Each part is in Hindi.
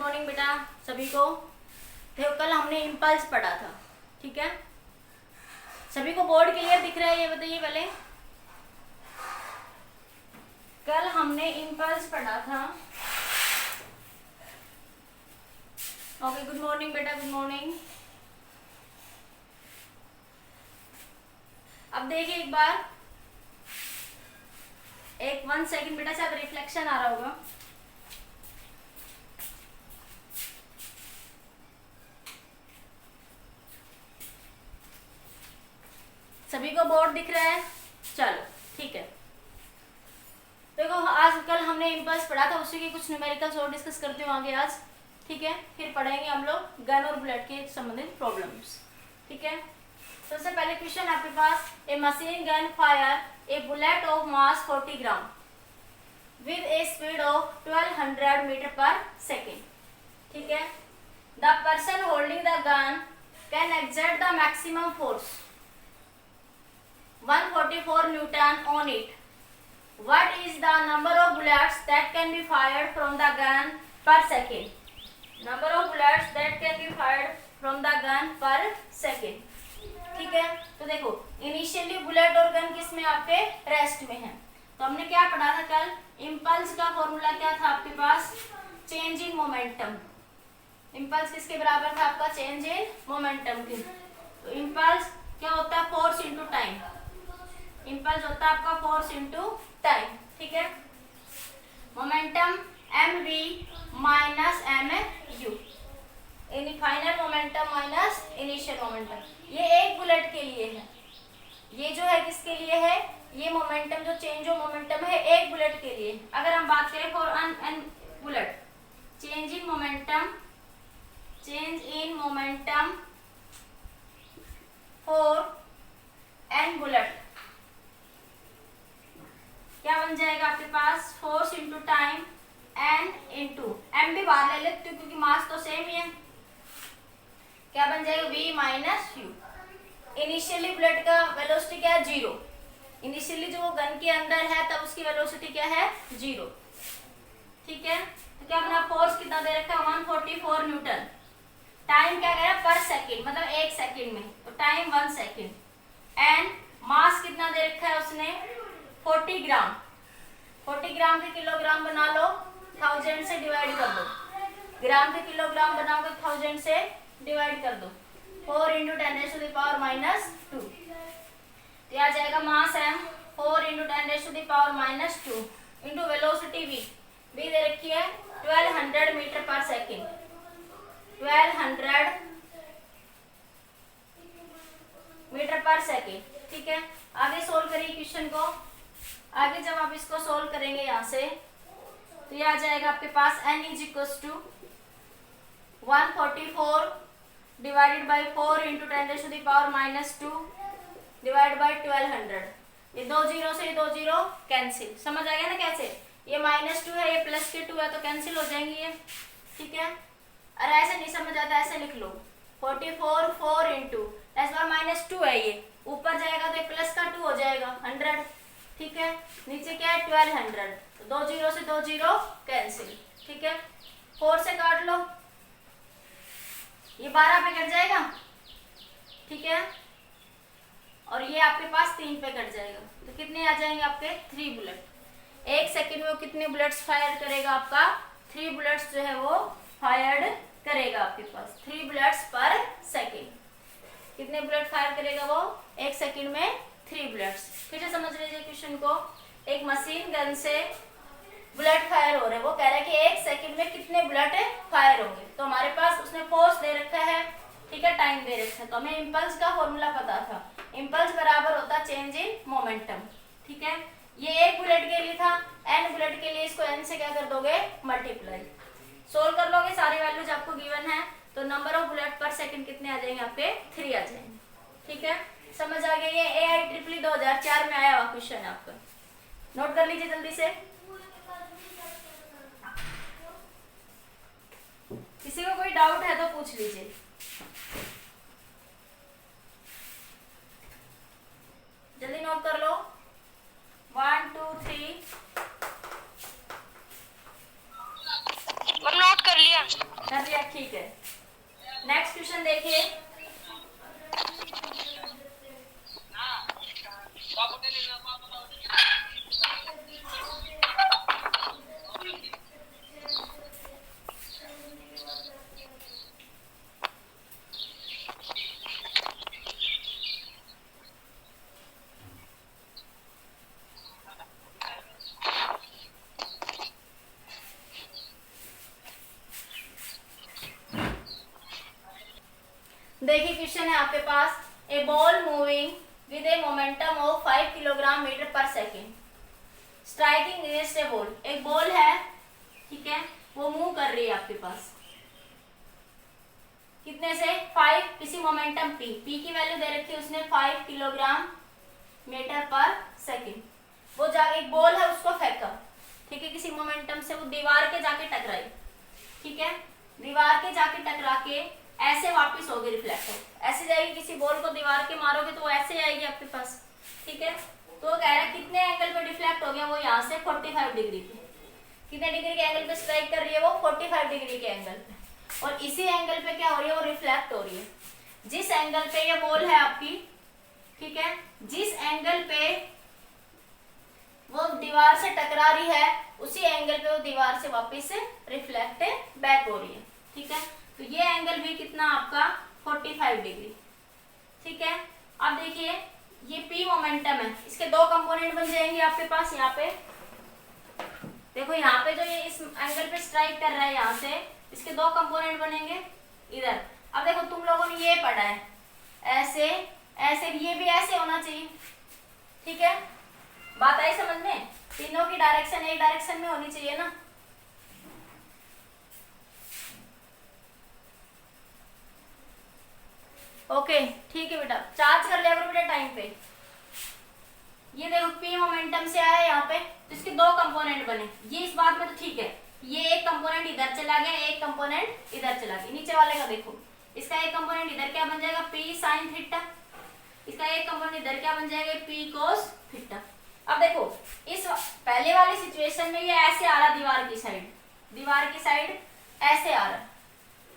मॉर्निंग बेटा सभी को। देखो कल हमने इम्पल्स पढ़ा था, ठीक है। सभी को बोर्ड क्लियर दिख रहा है, ये बताइए पहले। कल हमने इम्पल्स पढ़ा था। ओके, गुड मॉर्निंग बेटा, गुड मॉर्निंग। अब देखिए एक बार, एक 1 सेकंड बेटा, शायद रिफ्लेक्शन आ रहा होगा। सभी को बोर्ड दिख रहा है? चलो ठीक है। देखो आज कल हमने इम्पल्स पढ़ा था, उसी के कुछ न्यूमेरिकल्स और डिस्कस करते हो आगे आज, ठीक है। फिर पढ़ेंगे हम लोग गन और बुलेट के संबंधित प्रॉब्लम्स, ठीक है। सबसे पहले क्वेश्चन आपके पास, a machine gun fire a bullet of mass 40 gram with a speed of 1200 metre per second, ठीक है। The person holding the gun can exert the maximum force 144 Newton on it. What is the number of bullets that can be fired from the gun per second? Number of bullets that can be fired from the gun per second. ठीक है। तो देखो इनिशियली बुलेट और गन किस में, आपके रेस्ट में है। तो हमने क्या पढ़ा था कल, इम्पल्स का फॉर्मूला क्या था आपके पास, चेंज इन मोमेंटम। इम्पल्स किसके बराबर था आपका, चेंज इन मोमेंटम के। तो इम्पल्स क्या होता है, फोर्स इनटू टाइम। इम्पल्स होता है आपका फोर्स इनटू टाइम, ठीक है। Momentum mv minus mu, final momentum minus initial momentum. ये एक बुलेट के लिए है, ये जो है किसके लिए है, ये मोमेंटम जो चेंज ऑफ मोमेंटम है एक बुलेट के लिए। अगर हम बात करें for an bullet, change in momentum, change in momentum for an bullet, क्या बन जाएगा आपके पास, force into time n into m भी बाहर ले लेते हो क्योंकि मास तो सेम ही है। क्या बन जाएगा, v minus you. Initially bullet का वेलोसिटी क्या है, 0। इनिशियली जो वो गन के अंदर है तब उसकी वेलोसिटी क्या है, 0, ठीक है। तो क्या अपना फोर्स कितना दे रखा है, 144 न्यूटन। टाइम क्या कह रहा है, पर सेकेंड, मतलब 1 सेकेंड में, तो टाइम 1 सेकेंड। एंड मास कितना दे रखा है उसने, 40 ग्राम। 40 ग्राम के किलोग्राम बना लो, 1000 से डिवाइड कर दो। ग्राम के किलोग्राम बनाओगे 1000 से डिवाइड कर दो। 4 इंटू 10⁻⁻²। तो आ जाएगा मास m 4 into 10⁻⁻² into velocity v दे रखी है 1200 metre per second. 1200 metre per second, ठीक है। आगे सोल्व करिए क्वेश्चन को। आगे जब आप इसको सोल्व करेंगे यहाँ से, तो ये आ जाएगा आपके पास n is equals to 144 divided by 4 into 10⁻⁻² divide by 1200। ये 2 जीरो से 2 जीरो कैंसिल, समझ आ गया ना कैसे। ये -2 है, ये +2 है, तो कैंसिल हो जाएंगे ये, ठीक है। और ऐसे नहीं समझ आता, ऐसे लिख लो 44 4 इंटू -2 है, ये ऊपर जाएगा तो ये प्लस का 2 हो जाएगा 100, ठीक है। नीचे क्या है 1200, तो 2 जीरो से 2 जीरो कैंसिल, ठीक है। 4 से काट लो, ये 12 पे कट जाएगा, ठीक है। और ये आपके पास 3 पे कट जाएगा, तो कितने आ जाएंगे आपके 3 बुलेट। 1 सेकेंड में वो कितने बुलेट्स फायर करेगा आपका, 3 बुलेट्स जो है वो फायर्ड करेगा आपके पास, 3 बुलेट्स पर सेकेंड। कितने बुलेट फायर करेगा वो, 1 सेकेंड में 3 बुलेट्स। फिर से समझ लीजिए क्वेश्चन को। एक मशीन गन से बुलेट फायर हो रहे हैं, वो कह रहा है कि 1 सेकंड में कितने बुलेट फायर होंगे। तो हमारे पास उसने फोर्स दे रखा है, ठीक है, टाइम दे रखा है। तो हमें इम्पल्स का फॉर्मूला पता था, इम्पल्स बराबर होता चेंज इन मोमेंटम, ठीक है। ये एक बुलेट के लिए था, n बुलेट के लिए इसको n से क्या कर दोगे, मल्टीप्लाई। सोल्व कर लोगे, सारी वैल्यूज आपको गिवन है, तो नंबर ऑफ बुलेट पर सेकंड कितने आ जाएंगे आपके, 3 आ जाएंगे, ठीक है। समझ आ गया। ये AIEEE 2004 में आया हुआ क्वेश्चन है आपका, नोट कर लीजिए जल्दी से। किसी को कोई डाउट है तो पूछ लीजिए। जल्दी नोट कर लो, 1 2 3। नोट कर लिया। कर दिया, ठीक है। नेक्स्ट क्वेश्चन देखिए। देखिए क्वेश्चन है आपके पास, a ball moving with a momentum of 5 kilogram metre per second striking against a ball. एक बॉल है, ठीक है, वो मूव कर रही है आपके पास कितने से, 5, किसी मोमेंटम p की वैल्यू दे रखी है उसने 5 किलोग्राम मीटर पर सेकेंड। वो जाके एक बॉल है उसको फेंका, ठीक है, किसी मोमेंटम से, वो दीवार के जाके टकराई, ठीक है, दीवार के जाके टकरा के ऐसे वापस होगी रिफ्लेक्ट हो, ऐसे जाएगी। किसी बॉल को दीवार के मारोगे तो वो ऐसे आएगी आपके पास, ठीक है। तो वो कह रहा है कितने एंगल पे डिफ्लेक्ट हो गया, वो यहाँ से 45 डिग्री पे, कितने डिग्री के एंगल पे स्ट्राइक कर रही है वो, 45 डिग्री के एंगल पे। और इसी एंगल पे क्या हो रही है, वो रिफ्लेक्ट हो रही है। जिस एंगल पे ये बॉल है आपकी, ठीक है, जिस एंगल पे वो दीवार से टकरा रही है उसी एंगल पे वो दीवार से वापस से रिफ्लेक्ट बैक हो रही है, ठीक है। तो ये एंगल भी कितना आपका 45 डिग्री, ठीक है। अब देखिए ये P मोमेंटम है, इसके दो कंपोनेंट बन जाएंगे आपके पास। यहाँ पे देखो, यहाँ पे जो ये इस एंगल पे स्ट्राइक कर रहा है यहाँ से, इसके दो कंपोनेंट बनेंगे इधर। अब देखो तुम लोगों ने ये पढ़ा है ऐसे ऐसे, ये भी ऐसे होना चाहिए, ठीक है। बात आई समझ में, तीनों की डायरेक्शन एक डायरेक्शन में होनी चाहिए ना। ओके, ठीक है बेटा, चार्ज कर लिया करो बेटा टाइम पे। ये देखो P मोमेंटम से आया यहाँ पे, तो इसके दो कंपोनेंट बने, ये इस बात में तो ठीक है। ये एक कंपोनेंट इधर चला गया, एक कंपोनेंट इधर चला गया। नीचे वाले का देखो, इसका एक कंपोनेंट इधर क्या बन जाएगा, P sin थीटा, इसका एक कंपोनेंट इधर क्या बन जाएगा, P cos थीटा। अब देखो इस पहले वाली सिचुएशन में ये ऐसे आ रहा, दीवार की साइड ऐसे आ रहा,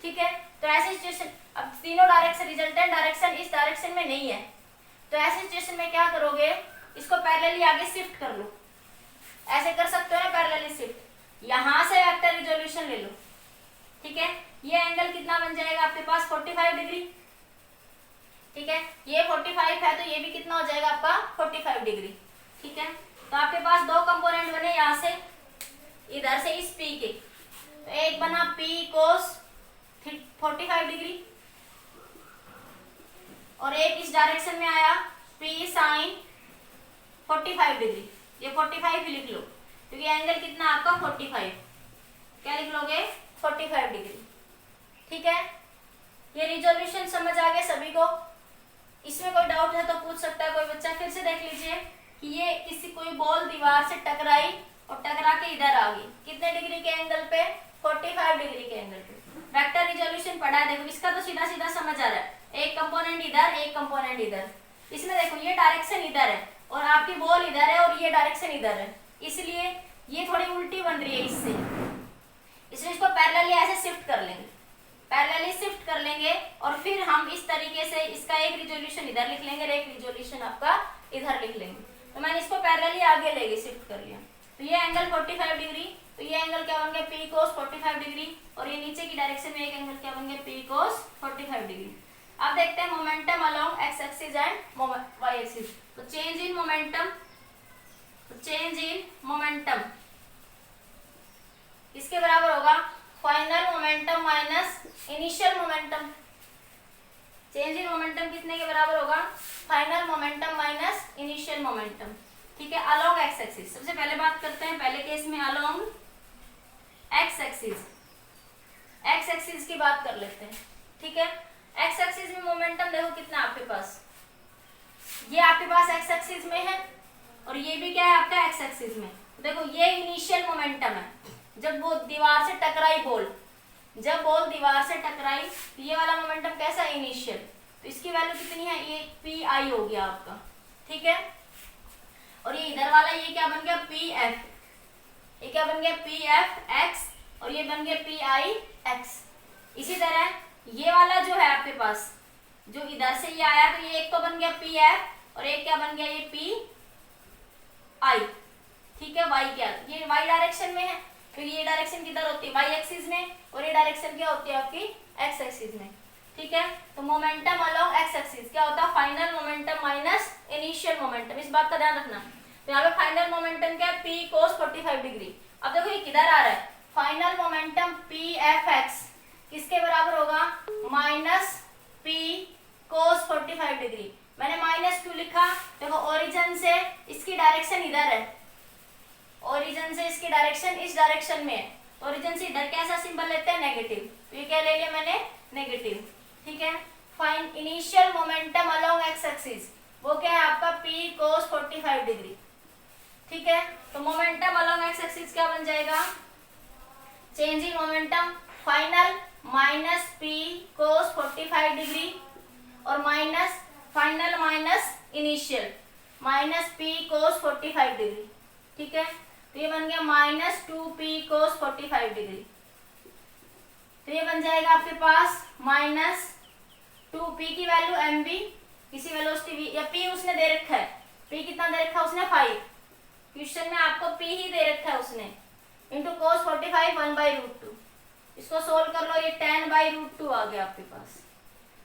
ठीक है। तो ऐसी सिचुएशन, अब तीनों डायरेक्शन, रिजल्टेंट डायरेक्शन इस डायरेक्शन में नहीं है, तो ऐसी सिचुएशन में क्या करोगे, इसको पैरेलली आगे शिफ्ट कर लो, ऐसे कर सकते हो ना, पैरेलली शिफ्ट। यहां से वेक्टर रिजोल्यूशन ले लो, ठीक है। ये एंगल कितना बन जाएगा आपके पास, 45 डिग्री, ठीक है। ये 45 है तो ये भी कितना हो जाएगा आपका 45 डिग्री, ठीक है। तो आपके पास दो कंपोनेंट बने यहाँ से, इधर से इस P के, तो एक बना P cos 45 डिग्री, और एक इस डायरेक्शन में आया P sin 45 डिग्री। ये 45 भी लिख लो, क्योंकि एंगल कितना आपका 45, क्या लिख लोगे, 45 डिग्री, ठीक है। ये रिजोल्यूशन समझ आ गया सभी को। इसमें कोई डाउट है तो पूछ सकता है कोई बच्चा। फिर से देख लीजिए कि ये किसी कोई बॉल दीवार से टकराई और टकरा के इधर आ गई, कितने डिग्री के एंगल पे, 45 डिग्री के एंगल पे। वेक्टर रिजोल्यूशन पढ़ा है, देखो इसका तो सीधा सीधा समझ आ रहा है, एक कंपोनेंट इधर एक कंपोनेंट इधर। इसमें देखो ये डायरेक्शन इधर है और आपकी बॉल इधर है और ये डायरेक्शन इधर है, इसलिए ये थोड़ी उल्टी बन रही है इससे, इसलिए इसको पैरेलली ऐसे शिफ्ट कर लेंगे, पैरेलली शिफ्ट कर लेंगे और फिर हम इस तरीके से इसका एक रिजोल्यूशन इधर लिख लेंगे और एक रिजोल्यूशन आपका इधर लिख लेंगे। तो मैंने इसको पैरेलली आगे ले गई, शिफ्ट कर लिया, तो ये एंगल 45 डिग्री, तो ये एंगल क्या बन गया, P cos 45 डिग्री, और ये नीचे की डायरेक्शन में एक एंगल क्या बन गया, P cos 45 डिग्री। अब देखते हैं momentum along x axis and Y axis. तो चेंज इन मोमेंटम, किसके बराबर होगा, final momentum minus initial momentum. Change in momentum कितने के बराबर होगा, final momentum minus initial momentum, ठीक है, अलोंग एक्स एक्सिस। सबसे पहले बात करते हैं पहले केस में अलोंग एक्स एक्सिस की बात कर लेते हैं, ठीक है। एक्स एक्सिस में मोमेंटम देखो कितना आपके पास, ये आपके पास एक्स एक्सिस में है और ये भी क्या है आपका एक्स एक्सिस में। देखो ये इनिशियल मोमेंटम है, जब वो दीवार से टकराई बॉल, जब बॉल दीवार से टकराई तो ये वाला मोमेंटम कैसा, इनिशियल, तो इसकी वैल्यू कितनी है, ये पी आई हो गया आपका, ठीक है। और ये इधर वाला ये क्या बन गया, पी एफ, ये क्या बन गया, पी एफ एक्स, और ये बन गया पी आई एक्स, इसी तरह ये वाला जो है आपके पास, जो इधर से ये आया, तो ये एक तो बन गया पी एफ और एक क्या बन गया ये पी आई, ठीक है। वाई क्या, ये वाई डायरेक्शन में है क्योंकि ये डायरेक्शन किधर होती है, वाई एक्सिस में, और ये डायरेक्शन क्या होती है आपकी एक्स एक्सिस में, ठीक है। तो मोमेंटम अलोंग एक्स एक्सिस क्या होता है, final momentum minus initial momentum, इस बात का ध्यान रखना। तो यहाँ पे फाइनल मोमेंटम क्या है, पी कोस 45 डिग्री। अब देखो ये किधर आ रहा है, final momentum P F x किसके बराबर होगा, माइनस पी कोस 45 डिग्री। मैंने माइनस क्यों लिखा, देखो ओरिजिन से इसकी डायरेक्शन इधर है, ओरिजिन से इसकी डायरेक्शन इस डायरेक्शन में है, ओरिजिन से इधर कैसा सिंबल लेते हैं, नेगेटिव, तो ये क्या ले लिया मैंने, नेगेटिव, ठीक है। Fine initial momentum along x axis, वो क्या है आपका p cos 45 डिग्री, ठीक है। तो मोमेंटम अलोंग एक्स एक्सिस क्या बन जाएगा, change in momentum final minus p cos 45 degree और minus final minus initial minus p cos 45 degree, ठीक है। तो ये बन गया माइनस 2p cos 45 डिग्री। तो ये बन जाएगा आपके पास माइनस 2p की वैल्यू mv, किसी वेलोसिटी v या p उसने दे रखा है, p कितना दे रखा है उसने 5, क्वेश्चन में आपको p ही दे रखा है उसने, इंटू cos 45 1/√2। इसको सोल्व कर लो, ये 10/√2 आ गया आपके पास।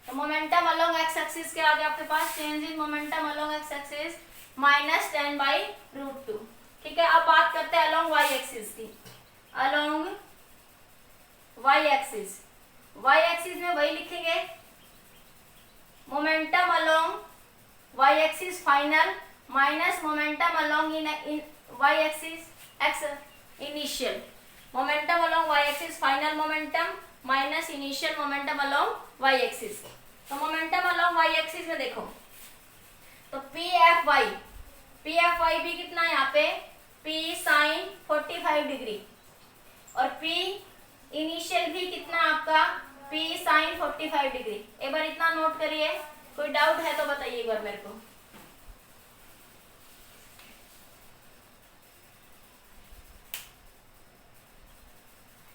तो मोमेंटम अलोंग एक्स एक्सिस क्या आ गया आपके पास, change in momentum along x axis minus 10/√2, ठीक है। अब बात करते हैं अलोंग वाई एक्सिस की, along y axis, y axis में वही लिखेंगे, momentum along y axis final minus momentum along in y axis x initial, momentum along y axis final momentum minus initial momentum along y axis. तो मोमेंटम अलोंग वाई एक्सिस में देखो, तो पी एफ वाई भी कितना है यहाँ पे, पी साइन 45 डिग्री, और पी इनिशियल भी कितना आपका, पी साइन 45 डिग्री। एक बार इतना नोट करिए, कोई डाउट है तो बताइए एक बार मेरे को।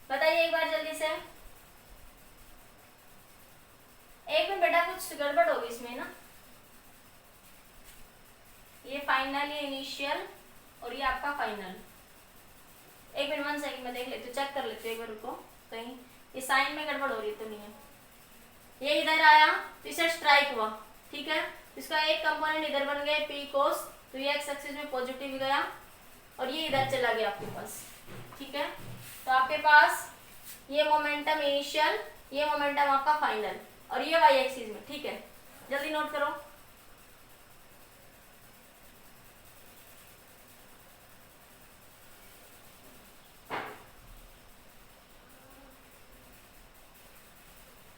बताइए एक बार जल्दी से। एक मिनट बेटा, कुछ गड़बड़ होगी इसमें ना, ये फाइनल, ये इनिशियल और ये आपका फाइनल। एक मिनट 1 सेकंड में देख लेते, चेक कर लेते एक बार, रुको, कहीं ये साइन में गड़बड़ हो रही तो नहीं है। ये इधर आया तो इसे स्ट्राइक हुआ, ठीक है। इसका एक कंपोनेंट इधर बन गया पी कोस, तो ये एक्स एक्सिस में पॉजिटिव गया और ये इधर चला गया आपके पास, ठीक है। तो आपके पास ये मोमेंटम इनिशियल, ये मोमेंटम आपका फाइनल और ये वाई एक्सिस में, ठीक है। जल्दी नोट करो।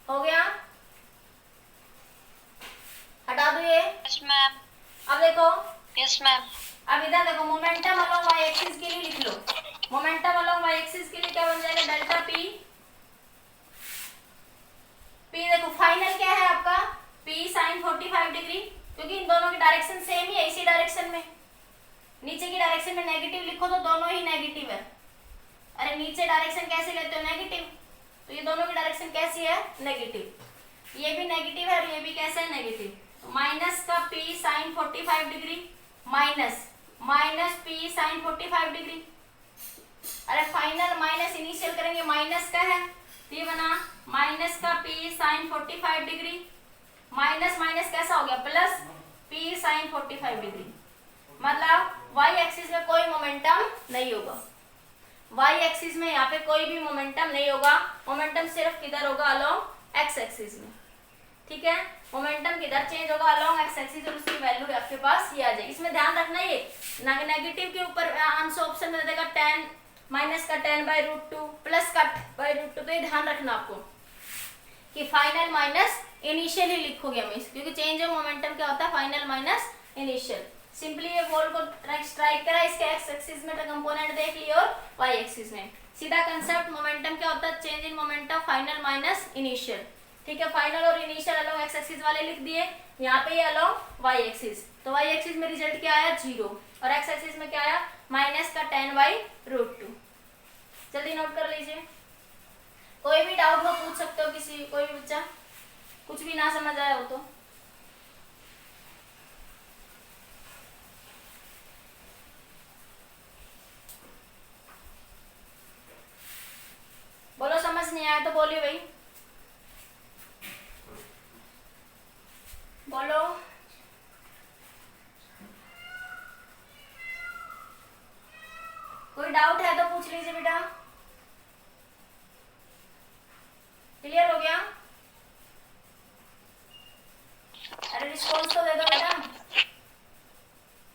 हो गया, हटा दो ये। Yes ma'am. अब देखो, यस मैम। अब इधर देखो, मोमेंटम अलोंग वाई एक्सिस के लिए लिख लो, मोमेंटम अलोंग वाई एक्सिस के लिए क्या बन जाएगा, डेल्टा पी। पी देखो फाइनल क्या है आपका, पी साइन 45 डिग्री, क्योंकि इन दोनों की डायरेक्शन सेम ही है, इसी डायरेक्शन में। नीचे की डायरेक्शन में नेगेटिव लिखो तो दोनों ही नेगेटिव है। अरे नीचे डायरेक्शन कैसे लेते हो, नेगेटिव, तो ये दोनों की डायरेक्शन कैसी है, नेगेटिव। ये भी नेगेटिव है और ये भी कैसे है, नेगेटिव। तो माइनस का P sine 45 degree minus minus P sine 45 degree. अरे फाइनल माइनस इनिशियल करेंगे, माइनस का है तो ये बना माइनस का P sine 45 degree minus minus कैसा हो गया, प्लस पी साइन 45 डिग्री। मतलब वाई एक्सिस में कोई मोमेंटम नहीं होगा, वाई एक्सिस में यहाँ पे कोई भी मोमेंटम नहीं होगा। मोमेंटम सिर्फ किधर होगा, अलोंग एक्स एक्सिस में, ठीक है। मोमेंटम किधर चेंज होगा, अलोंग एक्स एक्सिस, और उसकी वैल्यू आपके पास ये आ जाएगी। इसमें ध्यान रखना, ये नेगेटिव के ऊपर आंसर ऑप्शन में देगा 10 माइनस का 10/√2 प्लस का √2। तो ये ध्यान रखना आपको कि फाइनल माइनस इनिशियल ही लिखोगे हमें, क्योंकि चेंज ऑफ मोमेंटम क्या होता है, फाइनल माइनस इनिशियल। सिंपली ये बॉल को स्ट्राइक करा, इसके एक्स एक्सिस में कंपोनेंट देख लिया और वाई एक्सिस में सीधा कंसेप्ट। मोमेंटम क्या होता है, change in momentum final minus initial, ठीक है। फाइनल और इनिशियल अलोंग एक्स एक्सिस वाले लिख दिए, यहाँ पे ये अलोंग वाई एक्सिस। तो वाई एक्सिस में रिजल्ट क्या आया, 0, और एक्स एक्सिस में क्या आया, माइनस का 10/√2। जल्दी नोट कर लीजिए, कोई भी डाउट हो पूछ सकते हो। कोई भी बच्चा कुछ भी ना समझ आया हो तो? बोलो, समझ नहीं आया तो बोलिए भाई, बोलो। कोई डाउट है तो पूछ लीजिए बेटा। क्लियर हो गया? अरे रिस्पॉन्स तो दे दो बेटा,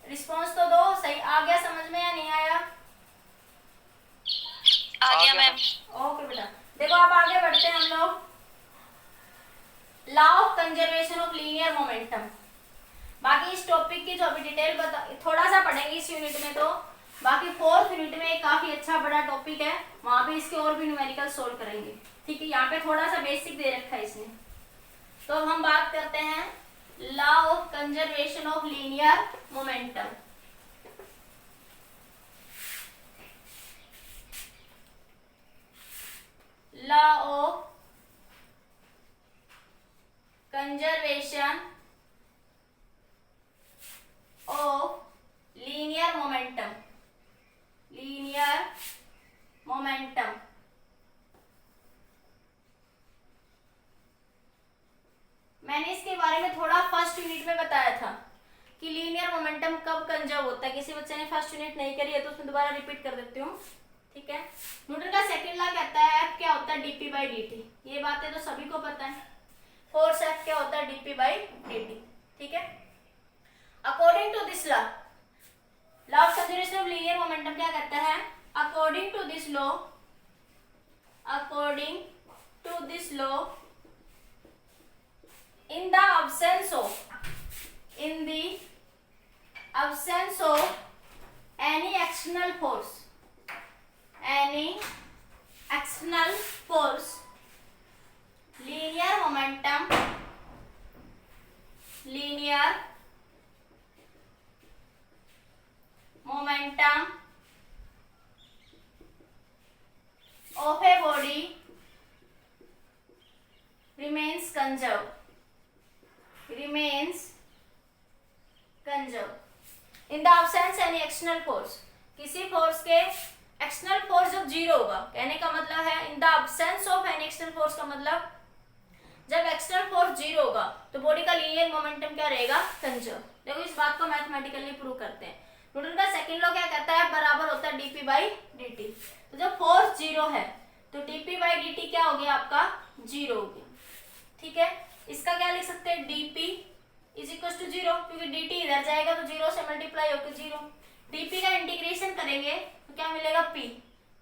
रिस्पॉन्स तो दो। सही आ गया समझ में या नहीं आया? आ गया मैम। ओके बेटा, देखो आप आगे बढ़ते हैं हम लोग। Law of conservation of linear momentum. बाकी इस टॉपिक की जो अभी डिटेल थोड़ा सा पढ़ेंगे इस यूनिट में, तो बाकी फोर्थ यूनिट में एक काफी अच्छा बड़ा टॉपिक है, वहां पे इसके और भी न्यूमेरिकल सोल्व करेंगे। ठीक है, यहाँ पे थोड़ा सा बेसिक दे रखा है इसने। तो अब हम बात करते हैं law of conservation of linear momentum. Law of conservation of linear momentum. Linear momentum मैंने इसके बारे में थोड़ा फर्स्ट यूनिट में बताया था कि लीनियर मोमेंटम कब कंजर्व होता है। किसी बच्चे ने फर्स्ट यूनिट नहीं करी है तो उसमें दोबारा रिपीट कर देती हूँ। ठीक है, न्यूटन का सेकंड लॉ कहता है F क्या होता है dp बाई dt। ये बातें तो सभी को पता है। फोर्स F क्या होता है dp बाई dt। ठीक है, according to this law, law of conservation of linear momentum क्या कहता है? According to this law, according to this law, in the absence of any external force, linear momentum of a body remains conserved in the absence any external force। किसी फोर्स के एक्सटर्नल फोर्स जब जीरो होगा, कहने का मतलब है in the absence of any external force का मतलब जब एक्सटर्नल फोर्स जीरो होगा तो बॉडी का लीनियर मोमेंटम क्या रहेगा? कंजर्व। देखो इस बात को मैथमेटिकली प्रूव करते हैं। न्यूटन का सेकंड लॉ क्या कहता है? बराबर होता है dp बाई dt। तो जब फोर्स जीरो है तो dp बाई dt क्या हो गया आपका? जीरो हो गया। ठीक है, इसका क्या लिख सकते हैं? dp is equal to zero, क्योंकि dt इधर जाएगा तो जीरो से मल्टीप्लाई होकर जीरो। dp का इंटीग्रेशन करेंगे तो क्या मिलेगा? p।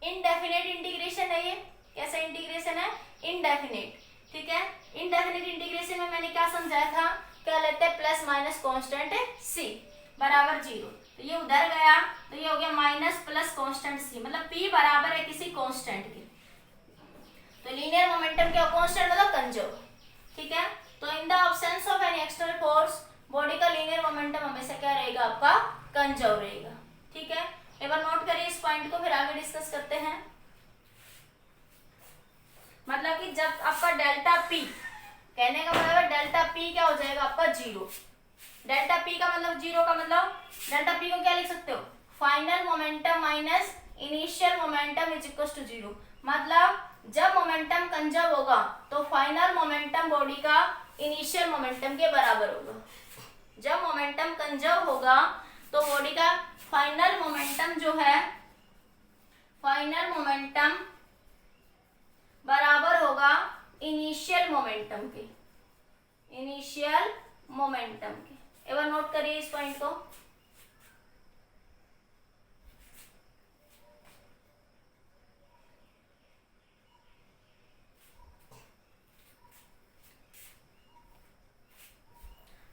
इनडेफिनेट इंटीग्रेशन है ये। कैसा इंटीग्रेशन है? इनडेफिनेट। ठीक है, इनडेफिनेट इंटीग्रेशन में मैंने क्या समझाया था? क्या लेते हैं? प्लस माइनस कांस्टेंट c बराबर जीरो। तो ये उधर गया तो ये हो गया माइनस प्लस कांस्टेंट c, मतलब p बराबर है किसी कांस्टेंट के। तो लीनियर मोमेंटम क्या? कांस्टेंट मतलब कंजर्व। ठीक है, तो in the absence of any external force body का लीनियर मोमेंटम हमेशा क्या रहेगा? आपका कंजर्व रहेगा। ठीक है, एक बार नोट करिए इस पॉइंट को, फिर आगे डिस्कस करते हैं। मतलब कि जब आपका डेल्टा पी, कहने का मतलब है डेल्टा पी क्या हो जाएगा? आपका जीरो। डेल्टा पी का मतलब जीरो का मतलब डेल्टा पी को क्या लिख सकते हो? Final momentum minus initial momentum is equal to zero. मतलब जब मोमेंटम कंजर्व होगा तो फाइनल मोमेंटम बॉडी का इनिशियल मोमेंटम के बराबर होगा। जब मोमेंटम कंजर्व होगा तो बॉडी का फाइनल मोमेंटम जो है, फाइनल मोमेंटम बराबर होगा इनिशियल मोमेंटम के। इनिशियल मोमेंटम के एक बार नोट करिए इस पॉइंट को।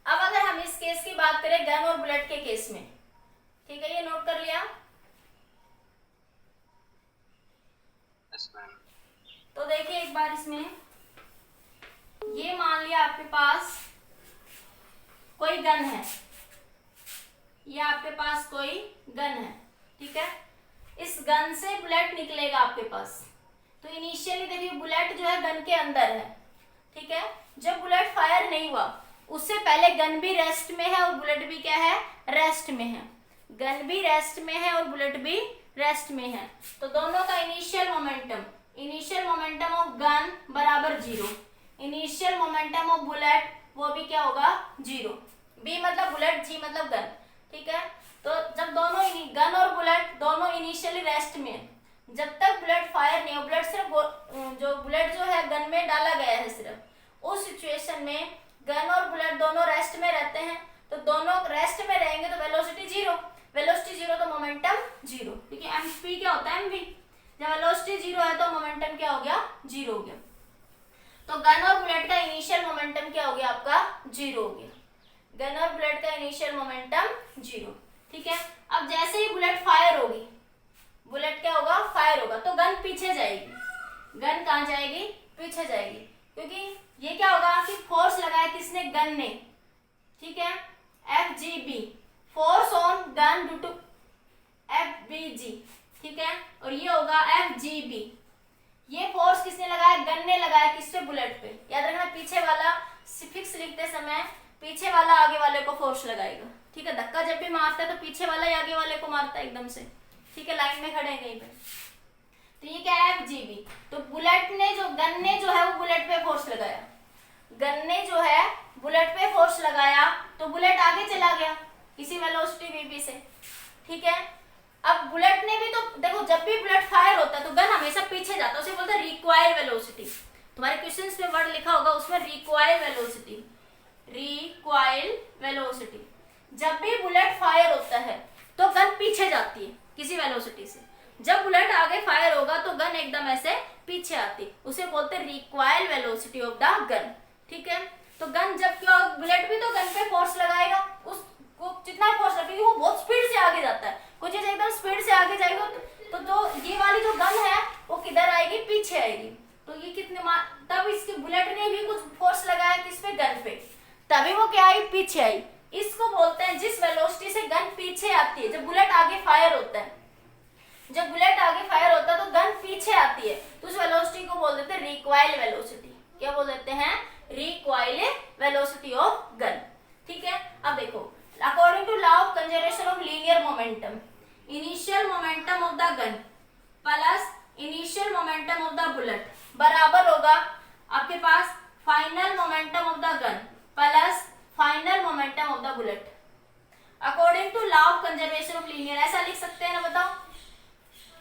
अब अगर हम इस केस की बात करें गन और बुलेट के केस में, ठीक है, ये नोट कर लिया। तो देखिए एक बार इसमें ये मान लिया आपके पास कोई गन है, ये आपके पास कोई गन है। ठीक है, इस गन से बुलेट निकलेगा आपके पास। तो इनिशियली देखिए बुलेट जो है गन के अंदर है, ठीक है, जब बुलेट फायर नहीं हुआ उससे पहले गन भी रेस्ट में है और बुलेट भी क्या है, रेस्ट में है। गन भी रेस्ट में है और बुलेट भी रेस्ट में है, तो दोनों का इनिशियल मोमेंटम ऑफ गन बराबर 0, इनिशियल मोमेंटम ऑफ बुलेट वो भी क्या होगा, 0। बी मतलब बुलेट, जी मतलब गन, ठीक है। तो जब दोनों गन और बुलेट दोनों इनिशियली रेस्ट में है, जब तक बुलेट फायर नहीं हो, बुलेट सिर्फ जो बुलेट जो है गन में डाला गया है सिर्फ, उस सिचुएशन में गन और बुलेट दोनों रेस्ट में रहते हैं, तो दोनों रेस्ट में रहेंगे तो वेलोसिटी 0, वेलोसिटी 0 तो मोमेंटम 0, क्योंकि एमपी क्या होता है, एमवी। जब वेलोसिटी 0 है तो मोमेंटम क्या हो गया, 0 हो गया। तो गन और बुलेट का इनिशियल मोमेंटम क्या हो गया आपका, 0 हो गया। गन और बुलेट का इनिशियल मोमेंटम 0, ठीक है। अब जैसे ही बुलेट फायर होगी, बुलेट क्या होगा, फायर होगा, तो गन पीछे जाएगी। गन कहाँ जाएगी, पीछे जाएगी, क्योंकि ये क्या होगा कि फोर्स लगाया किसने, गन ने, ठीक है, FGB, force on gun due to FBG, ठीक है, और ये होगा FGB। ये फोर्स किसने लगाया, गन ने लगाया, किस पे, बुलेट पे। याद रखना पीछे वाला फिक्स लिखते समय पीछे वाला आगे वाले को फोर्स लगाएगा, ठीक है। धक्का जब भी मारता है तो पीछे वाला ही आगे वाले को मारता है एकदम से, ठीक है, लाइन में खड़े हैं कहीं पे। तो ये क्या है, FGB। तो बुलेट ने जो गन ने जो है वो बुलेट पे फोर्स लगाया, गन ने जो है बुलेट पे फोर्स लगाया, तो बुलेट आगे चला गया इसी वेलोसिटी VP से, ठीक है। अब बुलेट ने भी तो देखो, जब भी बुलेट फायर होता है तो गन हमेशा पीछे जाता है, उसे बोलते हैं रिकॉइल वेलोसिटी। तुम्हारे क्वेश्चंस में वर्ड लिखा होगा उसमें रिकॉइल वेलोसिटी, रिकॉइल वेलोसिटी। जब भी बुलेट फायर होता है तो गन पीछे जाती है किसी वेलोसिटी से, जब बुलेट आगे फायर होगा तो गन एकदम ऐसे पीछे आती, उसे बोलते हैं recoil velocity of the gun, ठीक है। तो गन जब क्या, बुलेट भी तो गन पे फोर्स लगाएगा, उसको जितना फोर्स लगेगी वो बहुत स्पीड से आगे जाता है, कुछ चीज एकदम स्पीड से आगे जाएगी, तो जो ये वाली जो गन है वो किधर आएगी, पीछे आएगी। तो ये कितने तब इसके बुलेट ने भी कुछ फोर्स लगाया किस पे, गन पे, तभी वो क्या आई, पीछे आई। इसको बोलते हैं, जिस वेलोसिटी से गन पीछे आती है, जब बुलेट आगे फायर होता है, जब बुलेट आगे फायर होता है तो गन पीछे आती है, तो उस वेलोसिटी को बोल देते हैं रिकॉइल वेलोसिटी। क्या बोल देते हैं, रिकॉइल वेलोसिटी ऑफ गन, ठीक है। अब देखो, according to law of conservation of linear momentum, initial momentum of the gun plus initial momentum of the bullet बराबर होगा आपके पास final momentum of the gun plus final momentum of the bullet, according to law of conservation of linear. ऐसा लिख सकते हैं ना, बताओ।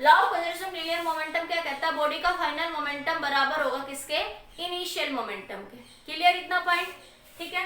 Law of conservation of linear momentum क्या कहता है, बॉडी का फाइनल मोमेंटम बराबर होगा किसके, इनिशियल मोमेंटम के। क्लियर इतना पॉइंट, ठीक है।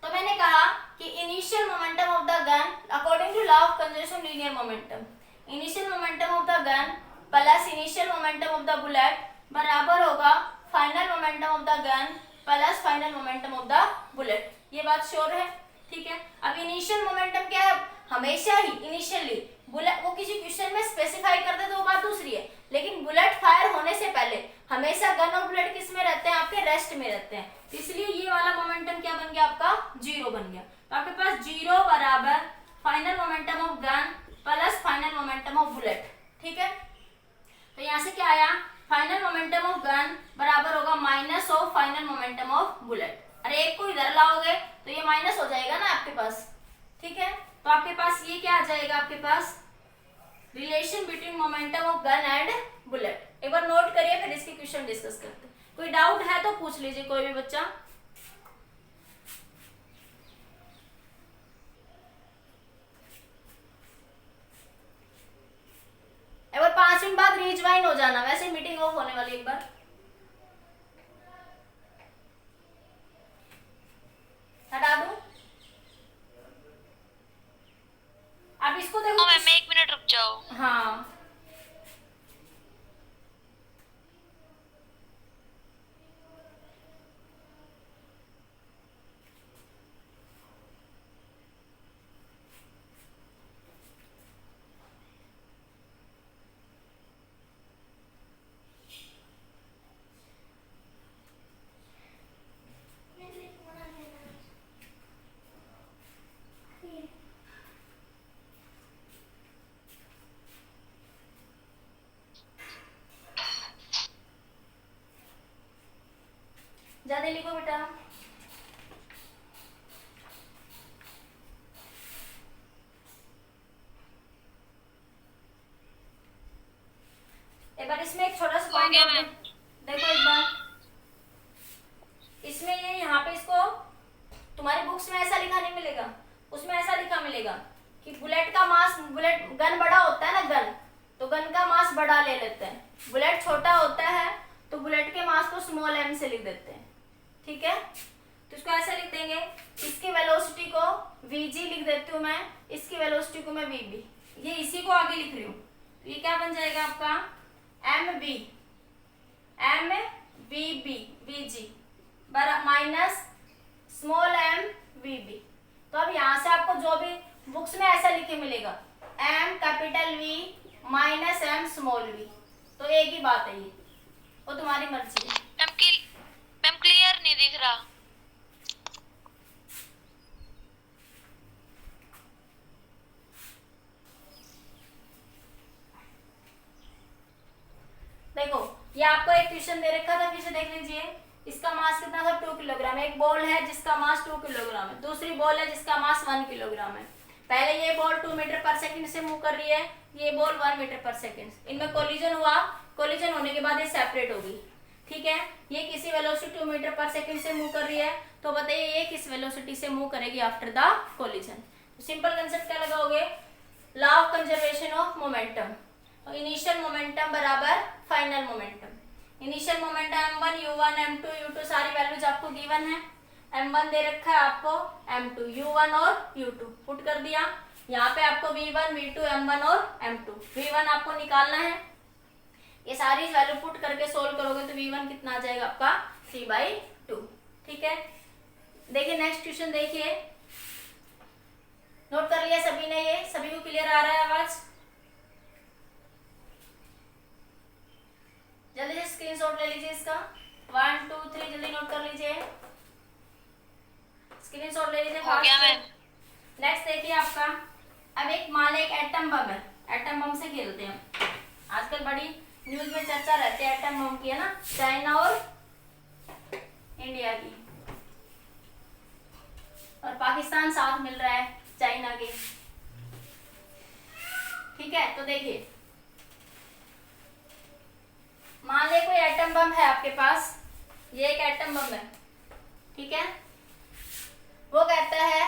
तो मैंने कहा कि initial momentum of the gun according to law of conservation of linear momentum, initial momentum of the gun plus initial momentum of the bullet बराबर होगा final momentum of the gun plus final momentum of the bullet. ये बात श्योर है, ठीक है। अब इनिशियल मोमेंटम क्या है, हमेशा ही इनिशियली बुलेट, वो किसी क्वेश्चन में स्पेसिफाई करते तो वो बात दूसरी है, लेकिन बुलेट फायर होने से पहले हमेशा गन और बुलेट किस में रहते हैं, आपके रेस्ट में रहते हैं, तो इसलिए ये वाला मोमेंटम क्या बन गया आपका, 0 बन गया। तो आपके पास 0 बराबर final momentum of gun plus final momentum of bullet, ठीक है। तो यहाँ से क्या आया, फाइनल मोमेंटम ऑफ गन बराबर होगा minus of final momentum of bullet. अरे एक को इधर लाओगे तो ये माइनस हो जाएगा ना आपके पास, ठीक है। तो आपके पास ये क्या आ जाएगा, आपके पास relation between momentum of gun and bullet. एक बार नोट करिए, फिर इसकी क्वेश्चन डिस्कस करते हैं। कोई डाउट है तो पूछ लीजिए कोई भी बच्चा। एक बार 5 मिनट बाद रीज्वाइन हो जाना, वैसे मीटिंग ऑफ होने वाली, एक बार हटा दूं। अब इसको देखो, हाँ मैम 1 मिनट रुक जाओ। हाँ जल्दी लिखो बेटा। एक बार इसमें एक छोटा सा पॉइंट देखो एक बार, इसमें ये यहाँ पे इसको तुम्हारी बुक्स में ऐसा लिखा नहीं मिलेगा, उसमें ऐसा लिखा मिलेगा कि बुलेट का मास, बुलेट गन बड़ा होता है ना गन, तो गन का मास बड़ा ले लेते हैं, बुलेट छोटा होता है तो बुलेट के मास को स्मॉल m से लिख देते हैं। ठीक है, तो इसको ऐसे लिख देंगे, इसकी वेलोसिटी को vg लिख देती हूँ मैं, इसकी वेलोसिटी को मैं vb, ये इसी को आगे लिख रही हूँ, तो ये क्या बन जाएगा आपका mb vg minus small m vb। तो अब यहाँ से आपको जो भी बुक्स में ऐसा लिखे मिलेगा m capital V minus m small v, तो एक ही बात है ये, वो तुम्हारी मर्जी है। मैम क्लियर नहीं दिख रहा। देखो ये आपको एक क्वेश्चन दे रखा था, फिर से देख लीजिए। इसका मास कितना था 2 किलोग्राम, एक बॉल है जिसका मास 2 किलोग्राम है, दूसरी बॉल है जिसका मास 1 किलोग्राम है। पहले ये बॉल 2 मीटर पर सेकंड से मूव कर रही है, ये बॉल 1 मीटर पर सेकंड, इनमें कोलिजन हुआ, कोलिजन होने के बाद ये सेपरेट होगी। ठीक है, ये किसी वेलोसिटी 2 मीटर पर सेकंड से मूव कर रही है, तो बताइए ये किस वेलोसिटी से मूव करेगी after the collision. Simple concept क्या लगाओगे, law of conservation of momentum, initial momentum बराबर final momentum. Initial momentum m1 u1 m2 u2 सारी वैल्यूज आपको गिवन है, m1 दे रखा है आपको, m2 u1 और u2 पुट कर दिया, यहाँ पे आपको v1 v2 m1 और m2, v1 आपको निकालना है, ये सारी वैल्यू पुट करके सोल्व करोगे तो v1 कितना आ जाएगा आपका 3/2। ठीक है, देखिए नेक्स्ट क्वेश्चन देखिए, नोट कर लिया सभी ने, ये सभी को क्लियर आ रहा है आवाज, जल्दी से स्क्रीनशॉट ले लीजिए इसका, 1 2 3 जल्दी नोट कर लीजिए, स्क्रीनशॉट ले लीजिए। हो गया मैम। नेक्स्ट देखिए आपका, अब एक मान एक एटम बम है, एटम बम से खेलते हैं, आजकल बड़ी न्यूज में चर्चा रहती है एटम बम की, है ना, चाइना और इंडिया की, और पाकिस्तान साथ मिल रहा है चाइना के। ठीक है, तो देखिए मान ले कोई एटम बम है आपके पास, ये एक एटम बम है, ठीक है, वो कहता है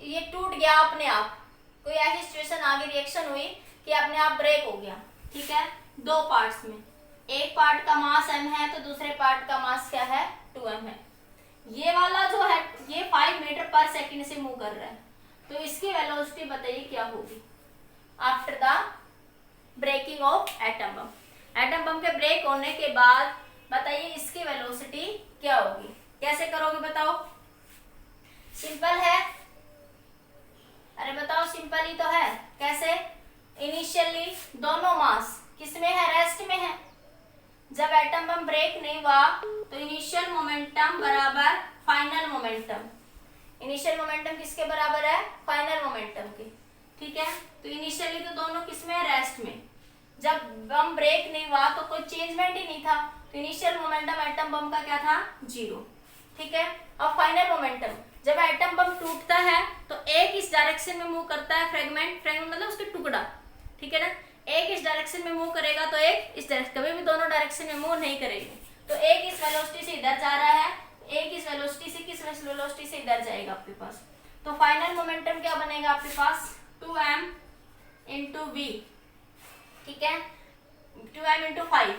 ये टूट गया अपने आप, कोई ऐसी सिचुएशन आ गई, रिएक्शन हुई कि अपने आप ब्रेक हो गया। ठीक है, 2 पार्ट्स में, एक पार्ट का मास m है तो दूसरे पार्ट का मास क्या है 2m है। ये वाला जो है ये 5 मीटर पर सेकंड से मूव कर रहा है, तो इसकी वेलोसिटी बताइए क्या होगी after the breaking of atom bomb. Atom bomb के ब्रेक होने के बाद बताइए इसकी वेलोसिटी क्या होगी, कैसे करोगे बताओ, सिंपल है, अरे बताओ सिंपल ही तो है, कैसे, इनिशियली दोनों मास किसमें है, रेस्ट में है, जब एटम बम ब्रेक नहीं हुआ तो इनिशियल मोमेंटम बराबर फाइनल मोमेंटम, इनिशियल मोमेंटम किसके बराबर है, फाइनल मोमेंटम के। ठीक है, तो इनिशियली तो दोनों किसमें है, रेस्ट में, जब बम ब्रेक नहीं हुआ तो कोई चेंजमेंट ही नहीं था, तो इनिशियल मोमेंटम एटम बम का क्या था 0। ठीक है, अब फाइनल मोमेंटम, जब एटम बम टूटता है तो एक इस डायरेक्शन में मूव करता है, फ्रेगमेंट, फ्रेगमेंट मतलब उसके टुकड़ा, ठीक है ना, एक इस डायरेक्शन में मूव करेगा तो एक इस डायरेक्शन, कभी भी दोनों डायरेक्शन में मूव नहीं करेगी, तो एक इस वेलोसिटी से इधर जा रहा है, एक इस वेलोसिटी से किस वेलोसिटी से इधर जाएगा आपके पास, तो फाइनल मोमेंटम क्या बनेगा आपके पास 2m इंटू v, ठीक है, 2m इंटू 5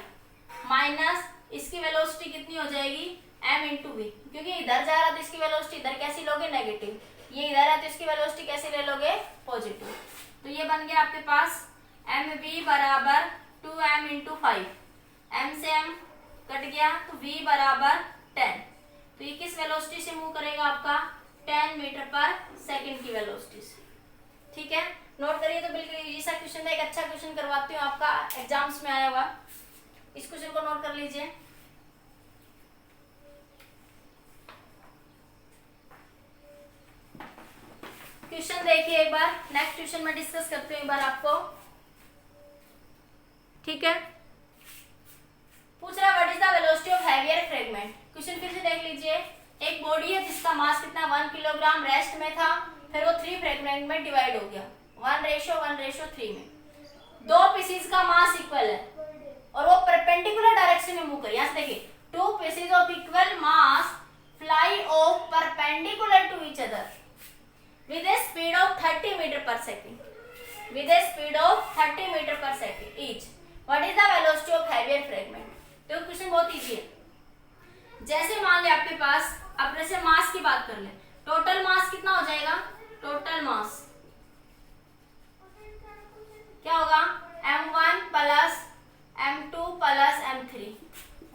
माइनस इसकी वेलोसिटी कितनी हो जाएगी m इंटू वी, क्योंकि इधर जा रहा तो इसकी वेलोसिटी इधर कैसी लोगे नेगेटिव, ये इधर है तो इसकी वेलोसिटी कैसे ले लोगे पॉजिटिव, तो ये बन गया आपके पास mv बराबर 2m इंटू 5, m से m कट गया तो v बराबर 10, तो ये किस वेलोसिटी से मूव करेगा आपका 10 मीटर पर सेकंड की वेलोसिटी से। ठीक है, नोट करिए, तो बिल्कुल इजी सा क्वेश्चन था, एक अच्छा क्वेश्चन करवाती हूँ आपका एग्जाम्स में आया हुआ, इस क्वेश्चन को नोट कर लीजिए। क्वेश्चन देखिए एक बार, नेक्स्ट क्वेश्चन में डिस्कस करते हैं एक बार आपको। ठीक है, पूछ रहा है what is the velocity of heavier fragment, question फिर से देख लीजिए। में था, फिर वो 3 फ्रेगमेंट में डिवाइड हो गया 1:1:3 में। दो पीसीज का मास इक्वल है और वो परपेंडिकुलर डायरेक्शन में मूव कर, यहाँ से देखिए 2 pieces of equal mass fly off perpendicular to each other with a speed of 30 meter per second. With a speed of 30 meter per second each. What is the velocity of heavier fragment? तो क्वेश्चन बहुत इजी है। जैसे मान ले आपके पास, अब जैसे मास की बात कर ले, टोटल मास कितना हो जाएगा? टोटल मास क्या होगा? m1 plus m2 plus m3,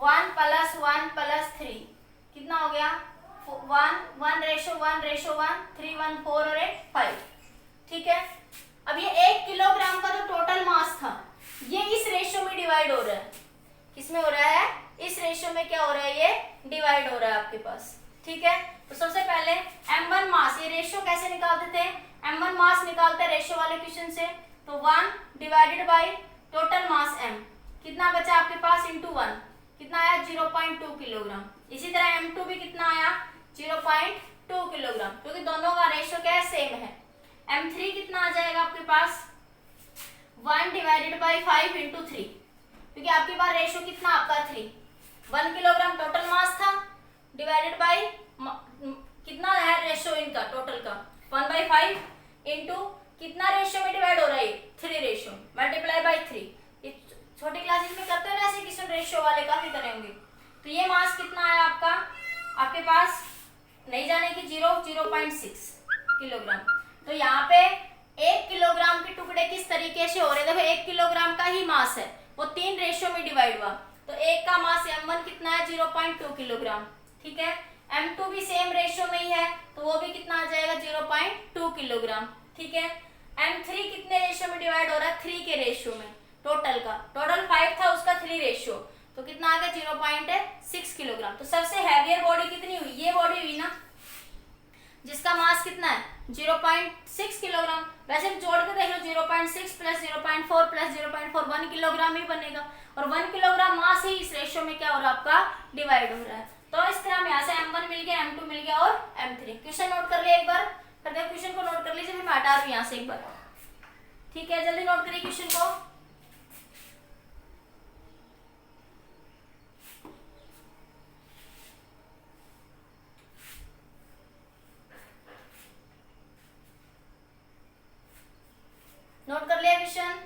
1 plus 1 plus 3 कितना हो गया? 1:1:1, 3 1 4 और 1 5। ठीक है, अब ये 1 किलोग्राम का जो टोटल मास था ये इस रेशियो में डिवाइड हो रहा है। किसमें हो रहा है? इस रेशियो में क्या हो रहा है? ये डिवाइड हो रहा है आपके पास। ठीक है, तो सबसे पहले m1 मास, ये रेशियो कैसे निकालते थे? m1 मास निकालते हैं रेशियो वाले क्वेश्चन से, तो 1 divided by total mass m, कितना बचा आपके पास? इंटू 1, कितना आया? 0.2 किलोग्राम। इसी तरह m2 भी कितना आया? 0.2 किलोग्राम, क्योंकि दोनों का रेशियो क्या है? सेम है। m3 कितना आ जाएगा आपके पास? 1 डिवाइडेड बाय 5 इंटू 3, क्योंकि आपके पास रेशियो कितना आपका? 3। 1 किलोग्राम टोटल मास था, डिवाइडेड बाय कितना है रेशियो इनका टोटल का? 1/5 इंटू कितना रेशियो में डिवाइड हो रहा है? 3 रेशियो, मल्टीप्लाई बाय 3। ये छोटी क्लासेस में करते हैं ना ऐसे क्वेश्चन, रेशियो वाले काफी करेंगे। तो ये मास कितना आया आपका? आपके पास नहीं जाने की 0.6 किलोग्राम। तो यहाँ पे 1 किलोग्राम के टुकड़े किस तरीके से हो रहे हैं? देखो 1 किलोग्राम का ही मास है, वो 3 रेशियो में डिवाइड हुआ, तो एक का मास m1 कितना है? 0.2 किलोग्राम। ठीक है, m2 भी सेम रेशियो में ही है, तो वो भी कितना आ जाएगा? 0.2 किलोग्राम। ठीक है, m3 कितने रेशियो में डिवाइड हो रहा है? 3 के रेशियो में। टोटल का, टोटल 5 था, उसका 3 रेशियो, तो कितना आ गया? 0.6 किलोग्राम। तो सबसे हैवियर बॉडी कितनी हुई? ये बॉडी हुई ना, जिसका मास कितना है? 0.6 किलोग्राम। वैसे जोड़ के देख लो, 0.6 प्लस 0.4 प्लस 0.4 1 किलोग्राम ही बनेगा, और 1 किलोग्राम मास ही इस रेशियो में क्या हो रहा है आपका? डिवाइड हो रहा है। तो इस तरह हम यहाँ से m1 मिल गया, m2 मिल गया और m3। क्वेश्चन नोट कर लिया एक बार, फिर क्वेश्चन को नोट कर लीजिए, फिर मैं हटा रही हूँ यहाँ से एक बार। ठीक है, जल्दी नोट करिए क्वेश्चन को। नोट कर लिया क्वेश्चन?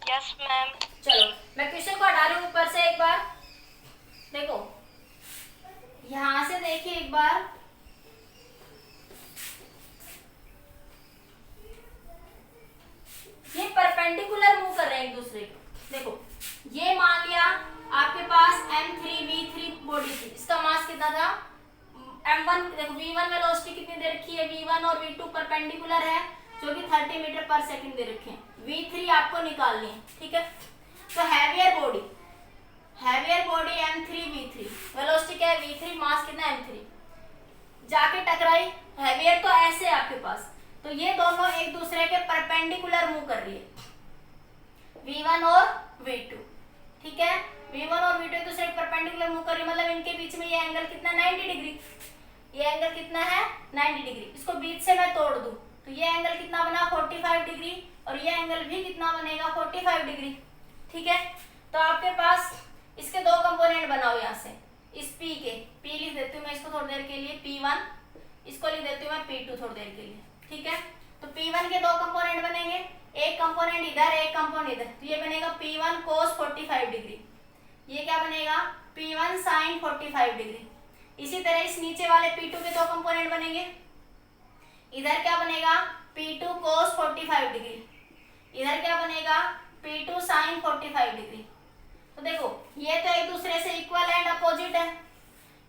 Yes ma'am. चलो मैं क्वेश्चन को हटा रही हूँ ऊपर से एक बार। देखो यहां से देखिए एक बार, ये परपेंडिकुलर मूव कर रहे हैं एक दूसरे को। देखो ये मान लिया आपके पास m3v3 बॉडी थी, इसका मास कितना था? m1, देखो v1 वेलोसिटी कितनी दे रखी है? v1 और v2 परपेंडिकुलर है, जो कि 30 मीटर पर सेकंड दे रखे हैं। v3 आपको निकालनी है। ठीक है, तो हैवियर बॉडी m3v3, वेलोसिटी क्या है? v3, मास कितना है? m3, जाके टकराई। हैवियर तो ऐसे है आपके पास, तो ये दोनों एक दूसरे के परपेंडिकुलर मूव कर रही है, v1 और v2। ठीक है, v1 और v2 एक दूसरे के परपेंडिकुलर मूव कर रही है, मतलब इनके बीच में ये एंगल कितना? 90 डिग्री। ये एंगल कितना है? 90 डिग्री। इसको बीच से मैं तोड़ दूं तो ये एंगल कितना बना? 45 डिग्री, और ये एंगल भी कितना बनेगा? 45 डिग्री। ठीक है, तो आपके पास इसके दो कंपोनेंट बनाओ यहाँ से। इस P के, P लिख देती हूँ मैं इसको थोड़ी देर के लिए, P1, इसको लिख देती हूँ मैं P2 थोड़ी देर के लिए। ठीक है, तो P1 के दो कंपोनेंट बनेंगे, एक कंपोनेंट इधर, एक कंपोनेंट इधर, तो ये बनेगा P1 cos 45 डिग्री, ये क्या बनेगा? P1 sin 45 degree. इसी तरह इस नीचे वाले P2 के दो कंपोनेंट बनेंगे, इधर क्या बनेगा? P2 cos 45 डिग्री, इधर क्या बनेगा? P2 sin 45 degree. तो देखो ये तो एक दूसरे से इक्वल एंड अपोजिट है,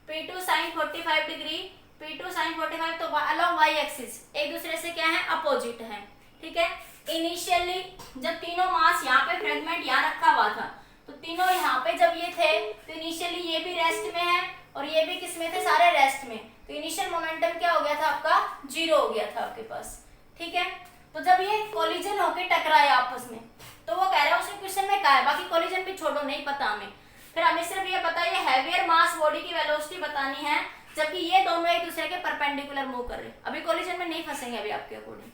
P2 sin 45 degree, P2 sin 45, तो अलोंग y एक्सिस एक दूसरे से क्या है? अपोजिट है। ठीक है, इनिशियली जब तीनों मास यहाँ पे फ्रेगमेंट यहाँ रखा हुआ था, तो तीनों यहाँ पे जब ये थे, तो इनिशियली ये भी रेस्ट में है और ये भी किस में थे? सारे रेस्ट में। तो इनिशियल मोमेंटम क्या हो गया था आपका? 0 हो गया था आपके पास। ठीक है, तो जब ये कोलिजन होके टकराए आपस में, तो वो कह रहा है, उसने क्वेश्चन में कहा है, बाकी कोलिजन भी छोड़ो, नहीं पता हमें, फिर हमें सिर्फ ये पता है ये हैवियर मास बॉडी की वेलोसिटी बतानी है, जबकि ये दोनों एक दूसरे के परपेंडिकुलर मूव कर रहे हैं। अभी कोलिजन में नहीं फंसेंगे अभी आपके अकॉर्डिंग।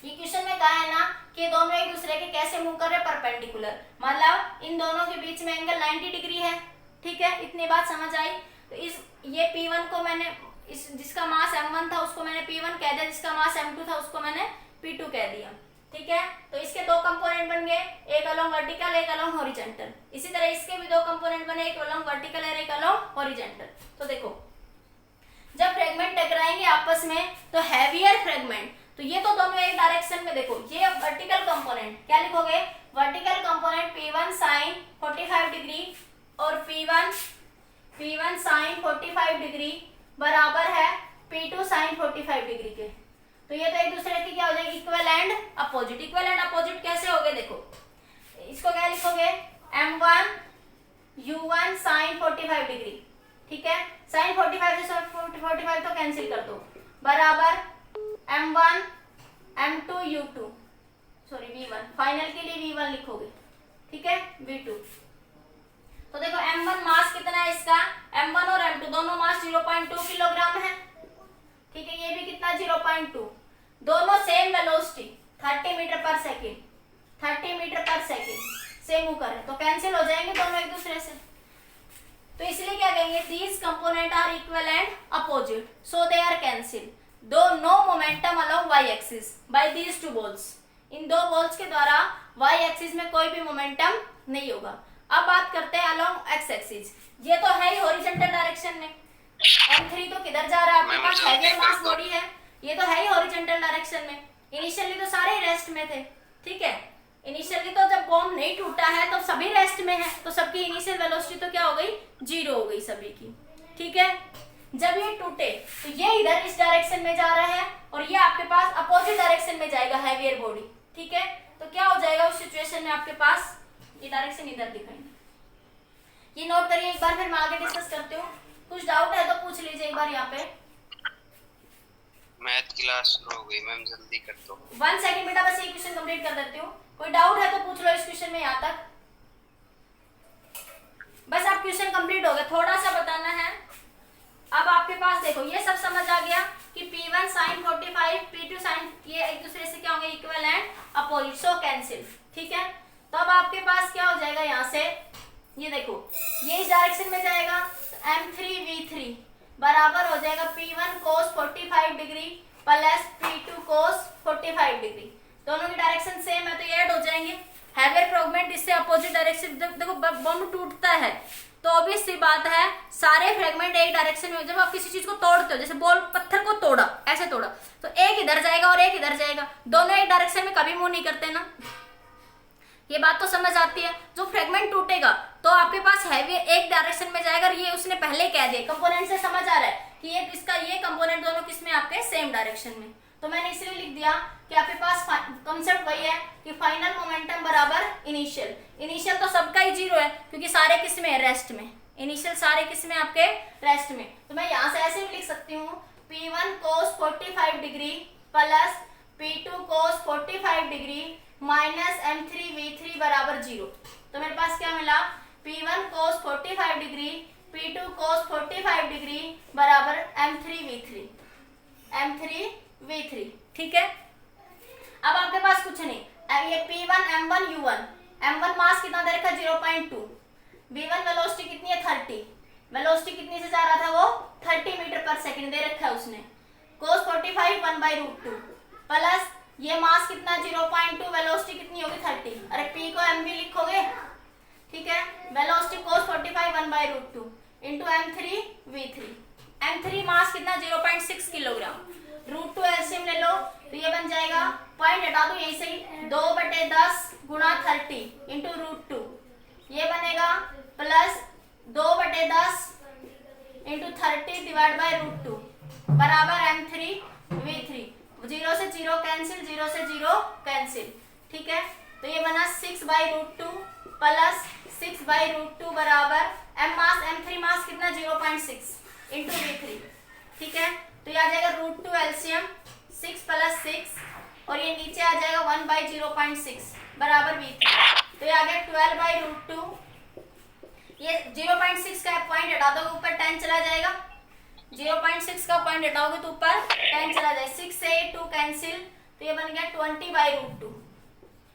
ये क्वेश्चन में कहा है ना कि दोनों एक दूसरे के कैसे मूव कर रहे हैं, परपेंडिकुलर, मतलब इन दोनों के बीच में एंगल 90 डिग्री है। ठीक है, इतनी बात समझ आई। तो इस ये P1 को मैंने इस जिसका मास m1 था उसको मैंने P1 कह दिया, जिसका मास m2 था उसको मैंने P2 कह दिया। ठीक है, तो इसके दो कंपोनेंट बन गए, एक अलोंग वर्टिकल एक अलोंग हॉरिजॉन्टल। इसी तरह इसके भी दो कंपोनेंट बने, एक अलोंग वर्टिकल और एक अलोंग हॉरिजॉन्टल। तो देखो जब फ्रेगमेंट टकराएंगे आपस में तो हैवियर फ्रेगमेंट, तो ये तो दोनों एक डायरेक्शन में, देखो ये वर्टिकल कंपोनेंट क्या लिखोगे, vertical component P1 sin 45 degree और P1 sin 45 डिग्री बराबर है P2 sin 45 डिग्री के। तो ये तो एक दूसरे की क्या हो जाएगी, equal and opposite. Equal and opposite कैसे हो गए, देखो इसको क्या लिखोगे, M1 U1 sin 45 डिग्री। ठीक है, sin 45 से 45 तो कैंसिल कर दो, बराबर M1 M2 U2 sorry V1, final के लिए V1 लिखोगे। ठीक है, V2। तो देखो M1 मास कितना है इसका, M1 और M2 दोनों मास 0.2 किलोग्राम है। ठीक है, ये भी कितना 0.2, दोनों same velocity 30 metre per second, 30 metre per second से मूव कर रहे हैं, तो कैंसिल हो जाएंगे दोनों एक दूसरे से। तो इसलिए क्या कहेंगे, these component are equal and opposite so they are cancel, दो no momentum along y axis by these two balls. इन दो बॉल्स के द्वारा y एक्सिस में कोई भी मोमेंटम नहीं होगा। अब बात करते हैं अलोंग x एक्सिस, ये तो है ही हॉरिजॉन्टल डायरेक्शन में, M3 तो किधर जा रहा है, आपके पास हैवियर मास बॉडी है, ये तो है ही हॉरिजॉन्टल डायरेक्शन में। इनिशियली तो सारे रेस्ट में थे। ठीक है, इनिशियली तो जब बॉम्ब नहीं टूटा है तो सभी रेस्ट में है, तो सबकी इनिशियल वेलोसिटी तो क्या हो गई, 0 हो गई सभी की। ठीक है, जब ये टूटे तो ये इधर इस डायरेक्शन में जा रहा है और ये आपके पास अपोजिट डायरेक्शन में जाएगा हैवियर बॉडी। ठीक है, तो क्या हो जाएगा उस सिचुएशन में, आपके पास ये डायरेक्शन इधर दिखाएंगे। ये नोट करिए एक बार, फिर मैं आगे डिस्कस करती हूँ। कुछ डाउट है तो पूछ लीजिए एक बार यहाँ पे। मैथ क्लास शुरू हो गई मैम, जल्दी कर दो। 1 सेकंड बेटा, बस ये क्वेश्चन कंप्लीट कर देती हूँ। कोई डाउट है तो पूछ लो इस क्वेश्चन में यहाँ तक। बस आप क्वेश्चन कंप्लीट हो गया, थोड़ा सा बताना है। अब आपके पास देखो ये सब समझ आ गया कि P1 sin 45 P2 sin, ये एक दूसरे से क्या होंगे, equal and opposite, so cancel. ठीक है, तो अब आपके पास क्या हो जाएगा, यहाँ से ये देखो ये इस डायरेक्शन में जाएगा, तो M3V3 बराबर हो जाएगा P1 cos 45 degree plus P2 cos 45 degree. दोनों की डायरेक्शन सेम है तो ये ऐड हो जाएंगे। हैवियर फ्रेगमेंट इससे अपोजिट डायरेक्शन, देखो बम टूटता है तो ऑब्वियस सी बात है सारे फ्रेगमेंट एक डायरेक्शन में, जब आप किसी चीज को तोड़ते हो, जैसे बॉल पत्थर को तोड़ा, ऐसे तोड़ा, तो एक इधर जाएगा और एक इधर जाएगा, दोनों एक डायरेक्शन में कभी मूव नहीं करते ना। ये बात तो समझ आती है। जो फ्रेगमेंट टूटेगा तो आपके पास हैवी एक डायरेक्शन में जाएगा, और ये उसने पहले कह दिया, कंपोनेंट से समझ आ रहा है कि ये इसका ये कंपोनेंट दोनों किस में, आपके सेम डायरेक्शन में। तो मैंने इसलिए लिख दिया कि आपके पास कॉन्सेप्ट वही है कि फाइनल मोमेंटम बराबर इनिशियल। इनिशियल तो सबका ही 0 है क्योंकि सारे किस में है, रेस्ट में। इनिशियल सारे किस में, आपके रेस्ट में। तो मैं यहाँ से ऐसे भी लिख सकती हूँ P1 cos 45 degree plus P2 cos 45 degree minus M3V3 बराबर 0। तो मेरे पास क्या मिला, P1 cos 45 degree P2 cos 45 degree बराबर M3V3। ठीक है, अब आपके पास कुछ नहीं, ये P1 M1 U1, M1 मास कितना दे रखा, 0.2, V1 वेलोसिटी कितनी है, 30, वेलोसिटी कितनी से जा रहा था वो, 30 मीटर पर सेकंड दे रखा है उसने, cos 45 1/√2 प्लस ये मास कितना 0.2, वेलोसिटी कितनी होगी 30, अरे P को mv लिखोगे। ठीक है, velocity cos 45 1/√2 into M3V3, M3 मास कितना 0.6 किलोग्राम, √2 एलसीएम ले लो तो ये बन जाएगा, पॉइंट हटा दो यही सही, 2/10 गुणा 30 इंटू √2, ये बनेगा प्लस 2/10 इंटू 30 डिवाइड बाय √2 बराबर M3V3। 0 से 0 कैंसिल, 0 से 0 कैंसिल। ठीक है, तो ये बना 6/√2 प्लस 6/√2 बराबर M3 मास कितना 0.6 इंटू V3। ठीक है, तो ये आ जाएगा √2 एलसीएम 6 प्लस 6 और ये नीचे आ जाएगा 1/0.6 बराबर V3। तो ये आ गया 12/√2, ये 0.6 का पॉइंट हटा दो ऊपर 10 चला जाएगा, 0.6 का पॉइंट हटाओगे तो ऊपर 10 चला जाए, 6 से 2 कैंसिल, तो ये बन गया 20/√2।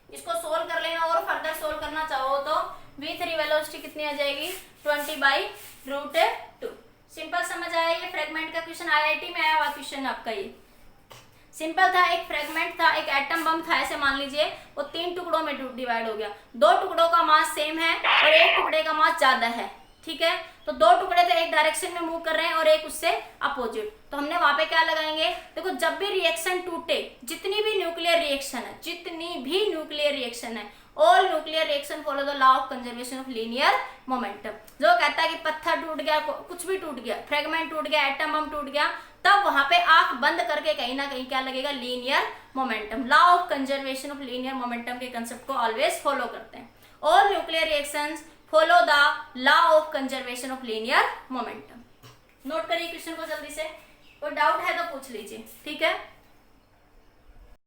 इसको सोल्व कर लेना और फर्दर सोल्व करना चाहो तो v3 वेलोसिटी कितनी आ जाएगी 20/√2। सिंपल समझ आया? ये फ्रेगमेंट का क्वेश्चन आईआईटी में आया हुआ क्वेश्चन आपका। ये सिंपल था, एक फ्रेगमेंट था, एक एटम बम था, ऐसे मान लीजिए, वो 3 टुकड़ों में डिवाइड हो गया। 2 टुकड़ों का मास सेम है और एक टुकड़े का मास ज्यादा है, ठीक है। तो 2 टुकड़े तो एक डायरेक्शन में मूव कर रहे हैं और एक उससे अपोजिट, तो हमने वहां पे क्या लगाएंगे? देखो, जब भी रिएक्शन टूटे, जितनी भी न्यूक्लियर रिएक्शन है, all nuclear reaction follow the law of conservation of linear momentum. जो कहता है कि पत्थर टूट गया, कुछ भी टूट गया, फ्रेगमेंट टूट गया, एटम बम टूट गया, तब वहां पे आंख बंद करके कहीं ना कहीं क्या लगेगा? Linear momentum. Law of conservation of linear momentum के कंसेप्ट को ऑलवेज फॉलो करते हैं। All nuclear reactions follow the law of conservation of linear momentum. Note करिए क्वेश्चन को जल्दी से, कोई डाउट है तो पूछ लीजिए, ठीक है।